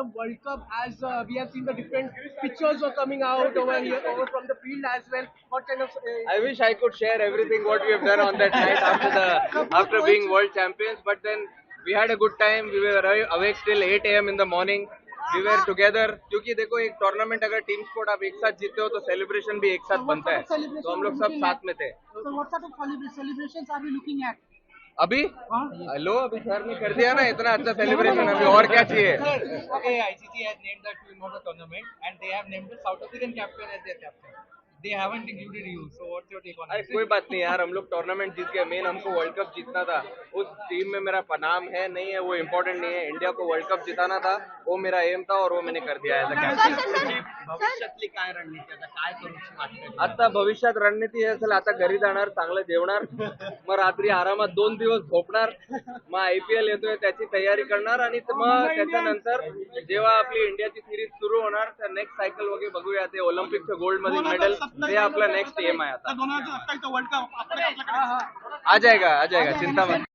the World Cup as we have seen the different pictures were coming out over here, over from the field as well. What kind of I wish I could share everything what we have done on that night after being world champions. But then we had a good time. We were awake till 8 a.m. in the morning. We were together. क्योंकि देखो एक tournament अगर team sport आप एक साथ जीते हो तो सेलिब्रेशन भी एक साथ बनता है. तो हम लोग सब साथ में थे. So what sort of celebrations are we looking at? अभी लो अभी सर ने कर दिया ना इतना अच्छा सेलिब्रेशन. अभी और क्या चाहिए. Okay, ICC has named the team of the tournament and they have named the South African captain as their captain. They haven't included you. So what's your take on अरे it? कोई बात नहीं यार. हम लोग टूर्नामेंट जीत गए. Main हमको world cup जीतना था. उस टीम में मेरा नाम है नहीं है वो इम्पोर्टेंट नहीं है. इंडिया को वर्ल्ड कप जिताना था वो मेरा एम था और वो मैंने कर दिया एज अ कॅप्टन. भविष्यातली काय रणनीती आता काय करूची वाटते? आता भविष्यात रणनीती असेल आता घरी जाणार चांगलं जेवणार मग रात्री आरामात 2 दिवस झोपणार मग IPL येतोय त्याची तयारी करणार आणि मग त्याच्यानंतर जेव्हा आपली इंडियाची सिरीज सुरू होणार तर नेक्स्ट सायकल वगैरे बघूया. ते ऑलिम्पिकचं गोल्ड मधील मेडल ते आपला नेक्स्ट एम आहे आता. 2027 वर्ल्ड कप आ जाएगा चिंता मत.